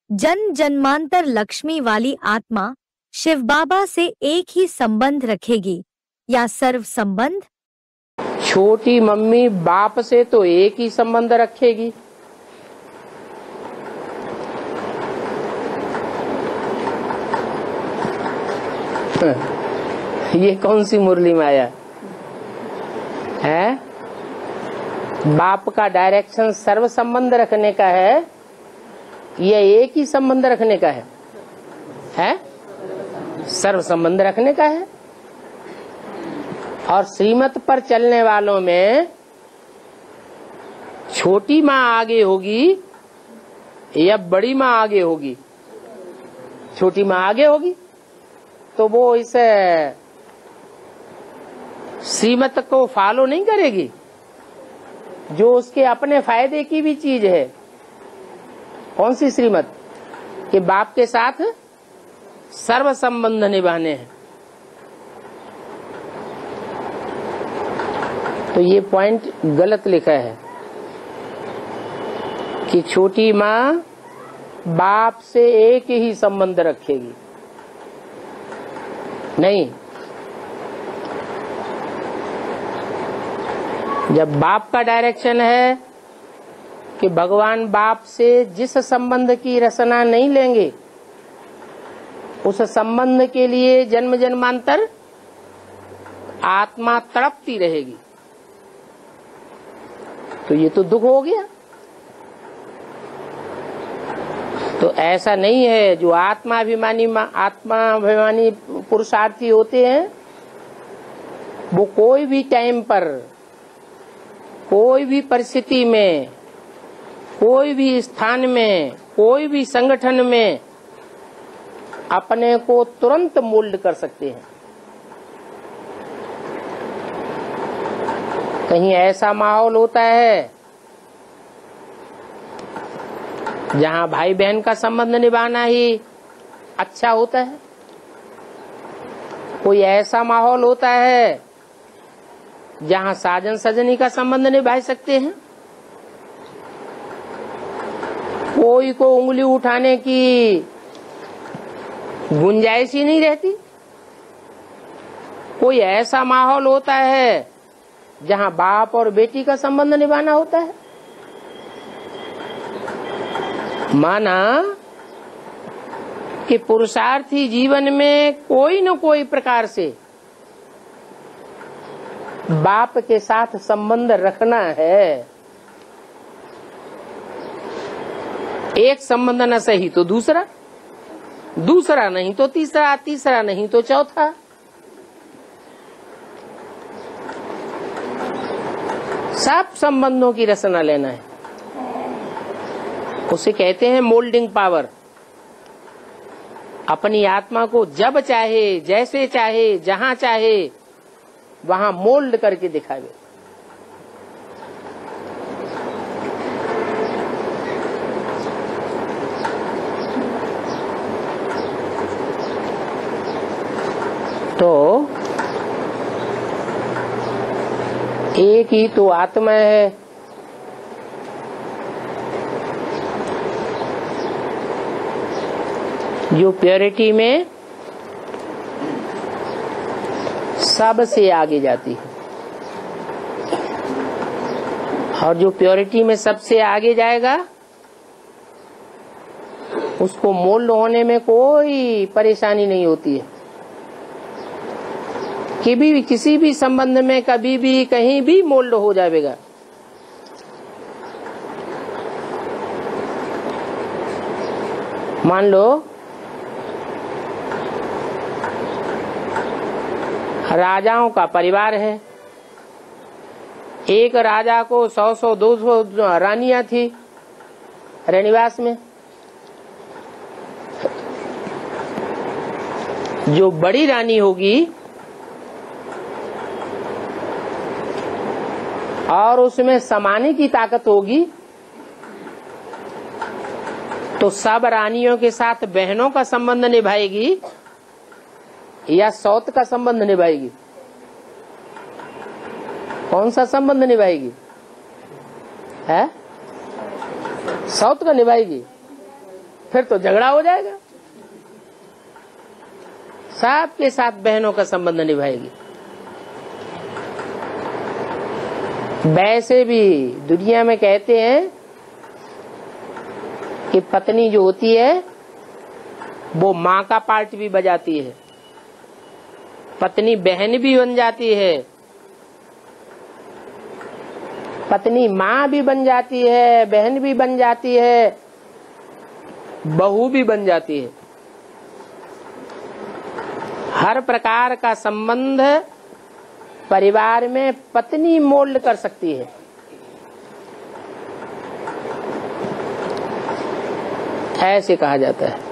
जन्म जन्मांतर लक्ष्मी वाली आत्मा शिव बाबा से एक ही संबंध रखेगी या सर्व संबंध? छोटी मम्मी बाप से तो एक ही संबंध रखेगी। ये कौन सी मुरली में आया है? बाप का डायरेक्शन सर्व संबंध रखने का है या एक ही संबंध रखने का है? सर्व संबंध रखने का है। और श्रीमत पर चलने वालों में छोटी माँ आगे होगी या बड़ी माँ आगे होगी? छोटी माँ आगे होगी, तो वो इस श्रीमत को फॉलो नहीं करेगी जो उसके अपने फायदे की भी चीज है। कौन सी श्रीमत? कि बाप के साथ सर्व संबंध निभाने हैं। तो ये पॉइंट गलत लिखा है कि छोटी माँ बाप से एक ही संबंध रखेगी। नहीं, जब बाप का डायरेक्शन है कि भगवान बाप से जिस संबंध की रचना नहीं लेंगे उस संबंध के लिए जन्म जन्मांतर आत्मा तड़पती रहेगी, तो ये तो दुख हो गया। तो ऐसा नहीं है। जो आत्माभिमानी पुरुषार्थी होते हैं वो कोई भी टाइम पर, कोई भी परिस्थिति में, कोई भी स्थान में, कोई भी संगठन में अपने को तुरंत मोल्ड कर सकते हैं। कहीं ऐसा माहौल होता है जहाँ भाई बहन का संबंध निभाना ही अच्छा होता है, कोई ऐसा माहौल होता है जहाँ साजन सजनी का संबंध निभा सकते हैं, कोई को उंगली उठाने की गुंजाइश ही नहीं रहती। कोई ऐसा माहौल होता है जहाँ बाप और बेटी का संबंध निभाना होता है। माना कि पुरुषार्थी जीवन में कोई न कोई प्रकार से बाप के साथ संबंध रखना है। एक संबंध न सही तो दूसरा, दूसरा नहीं तो तीसरा, तीसरा नहीं तो चौथा। सब संबंधों की रचना लेना है। उसे कहते हैं मोल्डिंग पावर। अपनी आत्मा को जब चाहे, जैसे चाहे, जहां चाहे वहां मोल्ड करके दिखावे। तो एक ही तो आत्मा है। जो प्योरिटी में सबसे आगे जाती है, और जो प्योरिटी में सबसे आगे जाएगा उसको मोल्ड होने में कोई परेशानी नहीं होती है। किसी भी संबंध में कभी भी कहीं भी मोल्ड हो जाएगा। मान लो राजाओं का परिवार है। एक राजा को 100 200 रानियां थी रनिवास में। जो बड़ी रानी होगी और उसमें समाने की ताकत होगी तो सब रानियों के साथ बहनों का संबंध निभाएगी या सौत का संबंध निभाएगी? कौन सा संबंध निभाएगी? है सौत का निभाएगी। फिर तो झगड़ा हो जाएगा। सबके साथ बहनों का संबंध निभाएगी। वैसे भी दुनिया में कहते हैं कि पत्नी जो होती है वो माँ का पार्ट भी बजाती है, पत्नी बहन भी बन जाती है, पत्नी माँ भी बन जाती है, बहन भी बन जाती है, बहू भी बन जाती है। हर प्रकार का संबंध परिवार में पत्नी मोल्ड कर सकती है। ऐसे कहा जाता है।